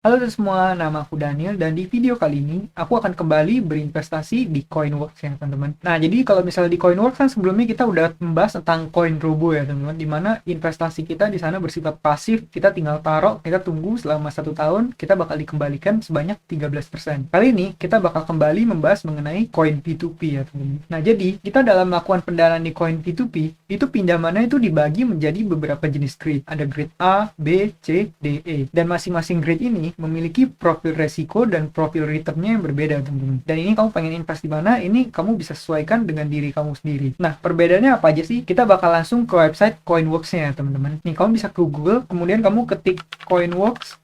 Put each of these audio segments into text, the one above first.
Halo semua, nama aku Daniel dan di video kali ini aku akan kembali berinvestasi di Coinworks ya teman-teman. Nah jadi kalau misalnya di Coinworks kan sebelumnya kita udah membahas tentang CoinRobo ya teman-teman, dimana investasi kita di sana bersifat pasif, kita tinggal taruh, kita tunggu selama 1 tahun, kita bakal dikembalikan sebanyak 13%. Kali ini kita bakal kembali membahas mengenai Coin P2P ya teman-teman. Nah jadi kita dalam melakukan pendanaan di Coin P2P itu pinjamannya itu dibagi menjadi beberapa jenis grade. Ada grade A, B, C, D, E. Dan masing-masing grade ini memiliki profil resiko dan profil returnnya yang berbeda teman-teman. Dan ini kamu pengen invest di mana, ini kamu bisa sesuaikan dengan diri kamu sendiri. Nah perbedaannya apa aja sih? Kita bakal langsung ke website Coinworks-nya ya teman-teman. Nih kamu bisa ke Google, kemudian kamu ketik Coinworks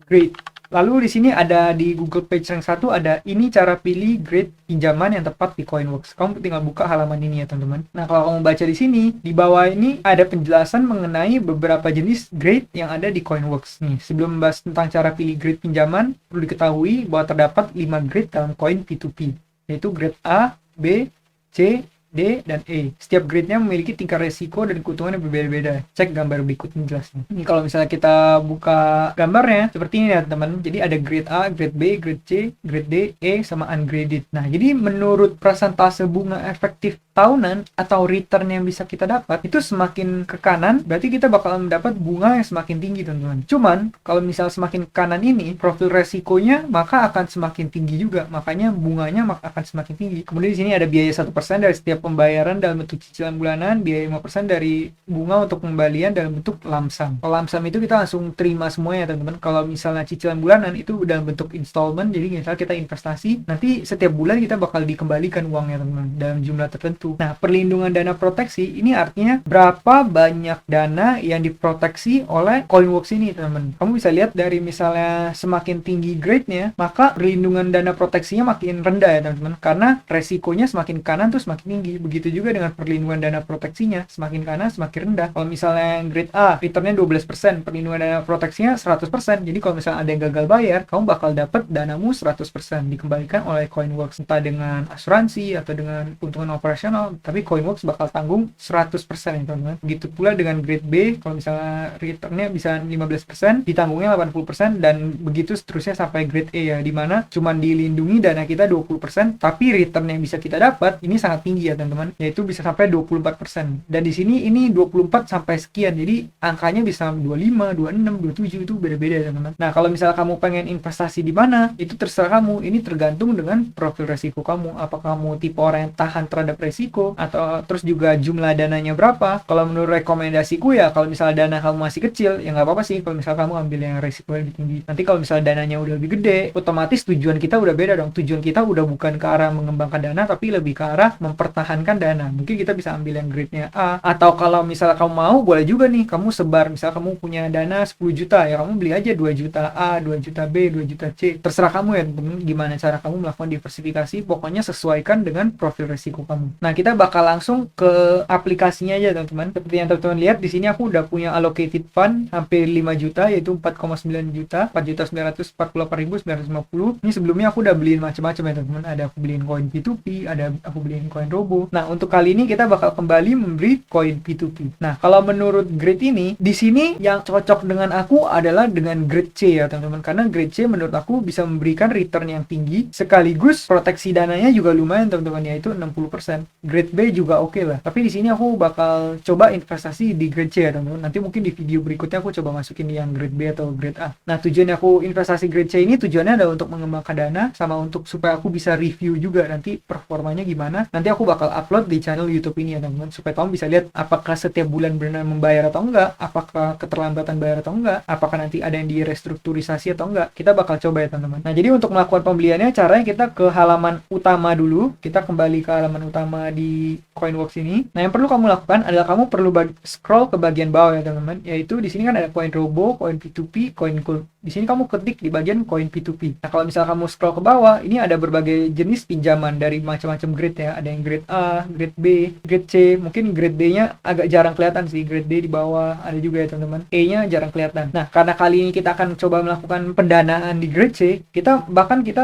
grade. Lalu di sini ada di Google Page rank 1 ada ini cara pilih grade pinjaman yang tepat di Coinworks. Kamu tinggal buka halaman ini ya teman-teman. Nah kalau kamu baca di sini, di bawah ini ada penjelasan mengenai beberapa jenis grade yang ada di Coinworks. Nih sebelum membahas tentang cara pilih grade pinjaman, perlu diketahui bahwa terdapat 5 grade dalam Coin P2P, yaitu grade A, B, C, D, dan E. Setiap grade-nya memiliki tingkat resiko dan keuntungan yang berbeda-beda. Cek gambar berikut penjelasannya. Ini kalau misalnya kita buka gambarnya, seperti ini ya teman. Jadi ada grade A, grade B, grade C, grade D, E, sama ungraded. Nah, jadi menurut persentase bunga efektif tahunan atau return yang bisa kita dapat, itu semakin ke kanan, berarti kita bakal mendapat bunga yang semakin tinggi teman-teman. Cuman, kalau misal semakin ke kanan ini, profil resikonya maka akan semakin tinggi juga. Makanya bunganya akan semakin tinggi. Kemudian di sini ada biaya 1% dari setiap pembayaran dalam bentuk cicilan bulanan, biaya 5% dari bunga untuk pembalian dalam bentuk lamsam. Kalau lamsam itu kita langsung terima semuanya teman-teman. Kalau misalnya cicilan bulanan itu dalam bentuk installment, jadi misal kita investasi, nanti setiap bulan kita bakal dikembalikan uangnya teman-teman dalam jumlah tertentu. Nah, perlindungan dana proteksi ini artinya berapa banyak dana yang diproteksi oleh Coinworks ini teman-teman. Kamu bisa lihat dari misalnya semakin tinggi grade-nya, maka perlindungan dana proteksinya makin rendah ya teman-teman, karena resikonya semakin kanan tuh semakin tinggi. Begitu juga dengan perlindungan dana proteksinya, semakin kanan semakin rendah. Kalau misalnya grade A, returnnya 12%, perlindungan dana proteksinya 100%. Jadi kalau misalnya ada yang gagal bayar, kamu bakal dapat danamu 100% dikembalikan oleh Coinworks, entah dengan asuransi atau dengan keuntungan operasional, tapi Coinworks bakal tanggung 100% ya teman-teman. Begitu pula dengan grade B, kalau misalnya returnnya bisa 15%, ditanggungnya 80%, dan begitu seterusnya sampai grade E ya, dimana cuman dilindungi dana kita 20%, tapi return yang bisa kita dapat ini sangat tinggi ya teman-teman, yaitu bisa sampai 24%. Dan di sini ini 24 sampai sekian, jadi angkanya bisa 25, 26, 27, itu beda-beda ya teman-teman. Nah kalau misalnya kamu pengen investasi di mana, itu terserah kamu. Ini tergantung dengan profil resiko kamu. Apakah kamu tipe orang yang tahan terhadap resiko, atau terus juga jumlah dananya berapa. Kalau menurut rekomendasiku ya, kalau misalnya dana kamu masih kecil, ya nggak apa-apa sih kalau misalnya kamu ambil yang resiko lebih tinggi. Nanti kalau misalnya dananya udah lebih gede, otomatis tujuan kita udah beda dong. Tujuan kita udah bukan ke arah mengembangkan dana, tapi lebih ke arah mempertahankan dana. Mungkin kita bisa ambil yang grade-nya A, atau kalau misalnya kamu mau, boleh juga nih kamu sebar. Misalnya kamu punya dana 10 juta, ya kamu beli aja 2 juta A, 2 juta B, 2 juta C. Terserah kamu ya teman-teman, gimana cara kamu melakukan diversifikasi. Pokoknya sesuaikan dengan profil resiko kamu. Nah, kita bakal langsung ke aplikasinya aja teman-teman. Seperti yang teman-teman lihat di sini, aku udah punya allocated fund hampir 5 juta, yaitu 4,9 juta, 4.948.950. Ini sebelumnya aku udah beliin macam-macam ya teman-teman. Ada aku beliin koin P2P, ada aku beliin koin Robo. Nah, untuk kali ini kita bakal kembali membeli koin P2P. Nah, kalau menurut grade ini, di sini yang cocok dengan aku adalah dengan grade C ya teman-teman. Karena grade C menurut aku bisa memberikan return yang tinggi, sekaligus proteksi dananya juga lumayan teman-teman, yaitu 60%. Grade B juga oke lah. Tapi di sini aku bakal coba investasi di grade C ya teman-teman. Nanti mungkin di video berikutnya aku coba masukin yang grade B atau grade A. Nah, tujuannya aku investasi grade C ini, tujuannya adalah untuk mengembangkan dana, sama untuk supaya aku bisa review juga nanti performanya gimana. Nanti aku bakal upload di channel YouTube ini ya teman-teman, supaya kamu bisa lihat apakah setiap bulan benar membayar atau enggak, apakah keterlambatan bayar atau enggak, apakah nanti ada yang direstrukturisasi atau enggak. Kita bakal coba ya teman-teman. Nah, jadi untuk melakukan pembeliannya, caranya kita ke halaman utama dulu. Kita kembali ke halaman utama di Coinworks ini. Nah, yang perlu kamu lakukan adalah kamu perlu scroll ke bagian bawah ya teman-teman, yaitu di sini kan ada koin Robo, koin P2P, koin Gold. Di sini kamu ketik di bagian koin P2P. Nah, kalau misalnya kamu scroll ke bawah, ini ada berbagai jenis pinjaman dari macam-macam grade ya. Ada yang grade A, grade B, grade C. Mungkin grade D-nya agak jarang kelihatan sih. Grade D di bawah ada juga ya teman-teman. E-nya jarang kelihatan. Nah, karena kali ini kita akan coba melakukan pendanaan di grade C, kita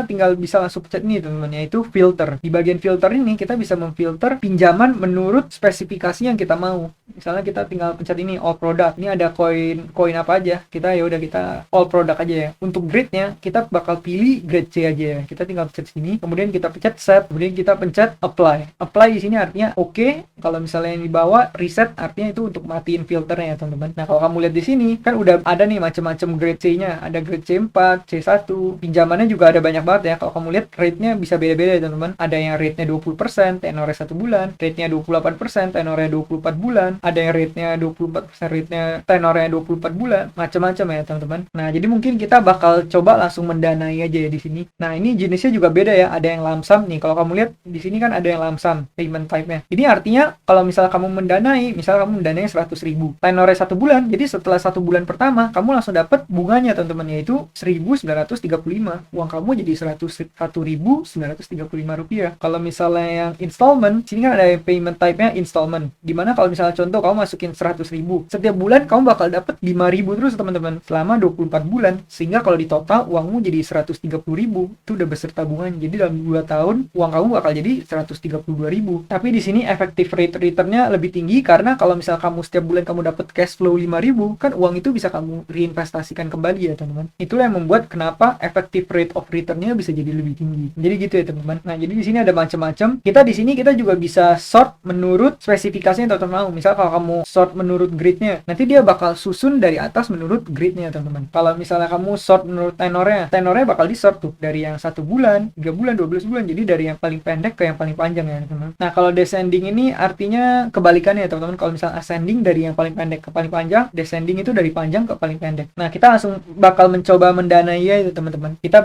tinggal bisa langsung pencet ini teman-teman, yaitu filter. Di bagian filter ini kita bisa memfilter memfilter pinjaman menurut spesifikasi yang kita mau. Misalnya kita tinggal pencet ini all product. Ini ada koin apa aja. Kita ya udah kita all product aja ya. Untuk grade-nya kita bakal pilih grade C aja ya. Kita tinggal pencet sini, kemudian kita pencet set, kemudian kita pencet apply. Apply di sini artinya oke. Kalau misalnya yang di bawah reset artinya itu untuk matiin filternya ya teman-teman. Nah, kalau kamu lihat di sini kan udah ada nih macam-macam grade C-nya. Ada grade C4, C1. Pinjamannya juga ada banyak banget ya. Kalau kamu lihat rate-nya bisa beda-beda ya teman-teman. Ada yang rate-nya 20%, tenornya 1 bulan, rate-nya 28%, tenornya 24 bulan, ada yang rate-nya 24%, rate-nya tenornya 24 bulan, macam-macam ya teman-teman. Nah, jadi mungkin kita bakal coba langsung mendanai aja ya di sini. Nah, ini jenisnya juga beda ya. Ada yang lump sum nih. Kalau kamu lihat di sini kan ada yang lump sum payment type-nya. Ini artinya kalau misalnya kamu mendanai, misalnya kamu mendanai 100.000, tenornya 1 bulan, jadi setelah 1 bulan pertama kamu langsung dapat bunganya teman-teman, yaitu 1.935. Uang kamu jadi 101.935 rupiah. Kalau misalnya yang installment, sini kan ada yang payment type-nya installment. Dimana kalau misalnya contoh kamu masukin 100.000, setiap bulan kamu bakal dapat 5.000 terus teman-teman selama 24 bulan. Sehingga kalau di total uangmu jadi 130.000. Itu udah beserta bunganya. Jadi dalam 2 tahun uang kamu bakal jadi 132.000. Tapi di sini effective rate return-nya lebih tinggi karena kalau misalnya kamu setiap bulan kamu dapat cash flow 5.000, kan uang itu bisa kamu reinvestasikan kembali ya teman-teman. Itulah yang membuat kenapa effective rate of return-nya bisa jadi lebih tinggi. Jadi gitu ya teman-teman. Nah, jadi di sini ada macam-macam. Di sini kita juga bisa sort menurut spesifikasinya teman-teman mau. Misal kalau kamu sort menurut grade-nya, nanti dia bakal susun dari atas menurut grade-nya teman-teman. Kalau misalnya kamu sort menurut tenornya bakal di sort tuh dari yang 1 bulan, 3 bulan, 12 bulan. Jadi dari yang paling pendek ke yang paling panjang ya teman-teman. Nah, kalau descending ini artinya kebalikannya ya teman-teman. Kalau misalnya ascending dari yang paling pendek ke paling panjang, descending itu dari panjang ke paling pendek. Nah, kita langsung bakal mencoba mendanai ya itu teman-teman. Kita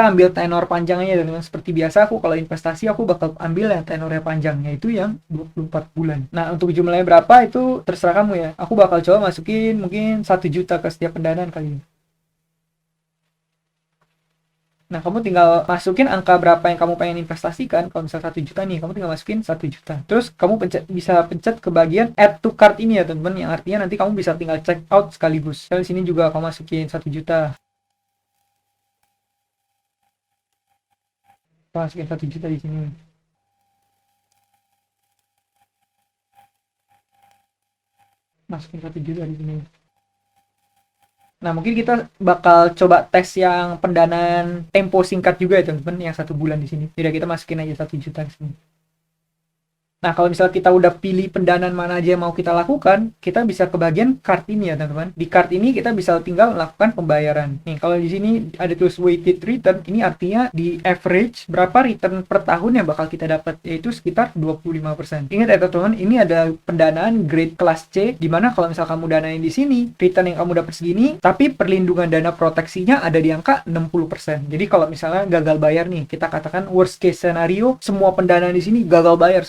ambil tenor panjangnya teman-teman. Seperti biasa aku kalau investasi aku bakal ambil yang tenornya panjang, yaitu yang 24 bulan. Nah, untuk jumlahnya berapa itu terserah kamu ya. Aku bakal coba masukin mungkin 1 juta ke setiap pendanaan kali ini. Nah, kamu tinggal masukin angka berapa yang kamu pengen investasikan. Kalau misal 1 juta nih, kamu tinggal masukin 1 juta. Terus kamu bisa pencet ke bagian add to cart ini ya teman-teman, yang artinya nanti kamu bisa tinggal check out sekaligus. Di sini juga kamu masukin 1 juta. Masukin 1 juta di sini. Masukin 1 juta di sini. Nah, mungkin kita bakal coba tes yang pendanaan tempo singkat juga ya teman-teman, yang 1 bulan di sini. Jadi kita masukin aja 1 juta di sini. Nah, kalau misalnya kita udah pilih pendanaan mana aja yang mau kita lakukan, kita bisa ke bagian cart ini ya teman-teman. Di cart ini kita bisa tinggal melakukan pembayaran. Nih, kalau di sini ada tulis weighted return, ini artinya di average berapa return per tahun yang bakal kita dapat, yaitu sekitar 25%. Ingat ya teman-teman, ini ada pendanaan grade kelas C, dimana kalau misalnya kamu danain di sini, return yang kamu dapat segini, tapi perlindungan dana proteksinya ada di angka 60%. Jadi kalau misalnya gagal bayar nih, kita katakan worst case scenario, semua pendanaan di sini gagal bayar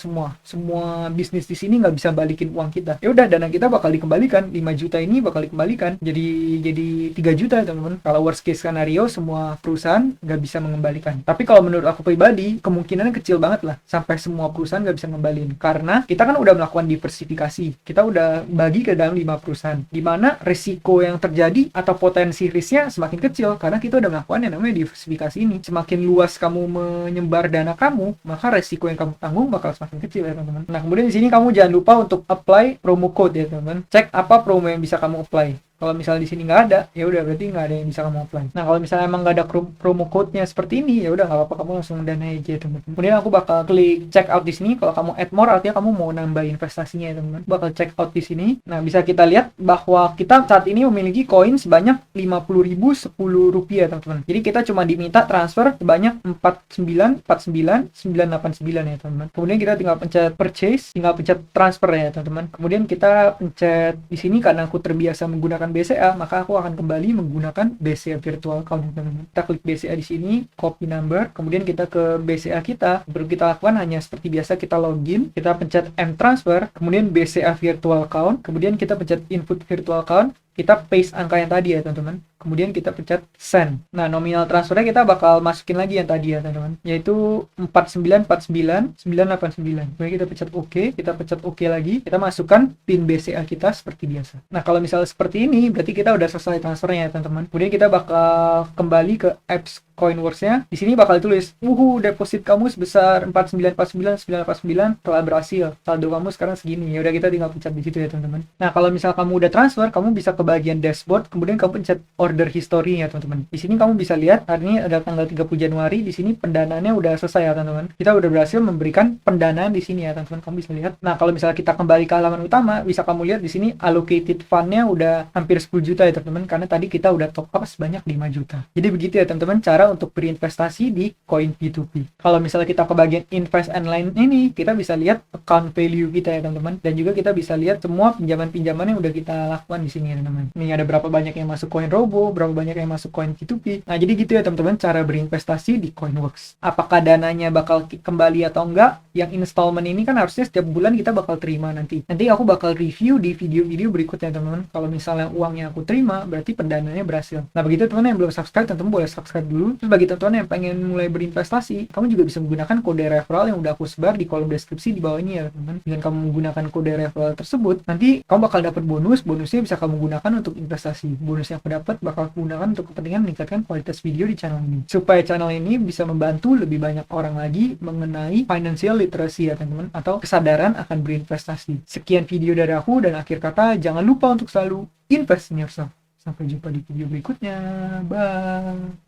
semua bisnis di sini nggak bisa balikin uang kita. Ya udah, dana kita bakal dikembalikan, 5 juta ini bakal dikembalikan jadi 3 juta teman-teman. Kalau worst case scenario semua perusahaan nggak bisa mengembalikan. Tapi kalau menurut aku pribadi kemungkinannya kecil banget lah sampai semua perusahaan nggak bisa ngembaliin, karena kita kan udah melakukan diversifikasi, kita udah bagi ke dalam 5 perusahaan, dimana resiko yang terjadi atau potensi risknya semakin kecil karena kita udah melakukan yang namanya diversifikasi ini. Semakin luas kamu menyebar dana kamu, maka resiko yang kamu tanggung bakal semakin kecil ya teman-teman. Nah, kemudian di sini kamu jangan lupa untuk apply promo code ya teman-teman. Cek apa promo yang bisa kamu apply. Kalau misalnya di sini nggak ada, ya udah berarti nggak ada yang bisa kamu apply. Nah, kalau misalnya emang nggak ada promo code-nya seperti ini, ya udah nggak apa-apa, kamu langsung mendanai aja teman-teman. Kemudian aku bakal klik check out di sini. Kalau kamu add more artinya kamu mau nambah investasinya ya teman-teman. Bakal check out di sini. Nah, bisa kita lihat bahwa kita saat ini memiliki koin sebanyak 50.010 rupiah teman-teman. Jadi kita cuma diminta transfer sebanyak 4949,989 ya teman-teman. Kemudian kita tinggal pencet purchase, tinggal pencet transfer ya teman-teman. Kemudian kita pencet di sini, karena aku terbiasa menggunakan BCA, maka aku akan kembali menggunakan BCA virtual account teman-teman. Kita klik BCA di sini, copy number, kemudian kita ke BCA kita. Baru kita lakukan hanya seperti biasa, kita login, kita pencet M transfer, kemudian BCA virtual account, kemudian kita pencet input virtual account, kita paste angka yang tadi ya teman-teman. kemudian kita pencet send. Nah, nominal transfernya kita bakal masukin lagi yang tadi ya teman-teman, yaitu 4949 989. Kemudian kita pencet OK, kita pencet OK lagi, kita masukkan PIN BCA kita seperti biasa. Nah, kalau misalnya seperti ini, berarti kita udah selesai transfernya ya teman-teman. Kemudian kita bakal kembali ke apps Coinworks-nya. Di sini bakal tulis, deposit kamu sebesar 4949 989 telah berhasil. Saldo kamu sekarang segini. Ya udah, kita tinggal pencet di situ ya teman-teman. Nah, kalau misal kamu udah transfer, kamu bisa ke bagian dashboard, kemudian kamu pencet order history ya teman-teman. Di sini kamu bisa lihat hari ini ada tanggal 30 Januari, di sini pendanaannya udah selesai ya teman-teman. Kita udah berhasil memberikan pendanaan di sini ya teman-teman. Kamu bisa lihat. Nah, kalau misalnya kita kembali ke halaman utama, bisa kamu lihat di sini allocated fund-nya udah hampir 10 juta ya teman-teman, karena tadi kita udah top up sebanyak 5 juta. Jadi begitu ya teman-teman cara untuk berinvestasi di koin P2P. Kalau misalnya kita ke bagian invest and line ini, kita bisa lihat account value kita ya teman-teman, dan juga kita bisa lihat semua pinjaman-pinjaman yang udah kita lakukan di sini ya teman-teman. Ini ada berapa banyak yang masuk koin Robo, berapa banyak yang masuk koin P2P. Nah, jadi gitu ya teman-teman cara berinvestasi di Coinworks. Apakah dananya bakal kembali atau enggak? Yang installment ini kan harusnya setiap bulan kita bakal terima nanti. Nanti aku bakal review di video-video berikutnya teman-teman. Kalau misalnya uangnya aku terima, berarti pendananya berhasil. Nah, begitu teman-teman yang belum subscribe, teman-teman boleh subscribe dulu. Terus bagi teman-teman yang pengen mulai berinvestasi, kamu juga bisa menggunakan kode referral yang udah aku sebar di kolom deskripsi di bawah ini ya teman-teman. Dengan kamu menggunakan kode referral tersebut, nanti kamu bakal dapat bonusnya bisa kamu gunakan untuk investasi. Bonus yang aku dapat bakal aku gunakan untuk kepentingan meningkatkan kualitas video di channel ini, supaya channel ini bisa membantu lebih banyak orang lagi mengenai financial literacy ya teman-teman, atau kesadaran akan berinvestasi. Sekian video dari aku, dan akhir kata jangan lupa untuk selalu invest in yourself. Sampai jumpa di video berikutnya. Bye.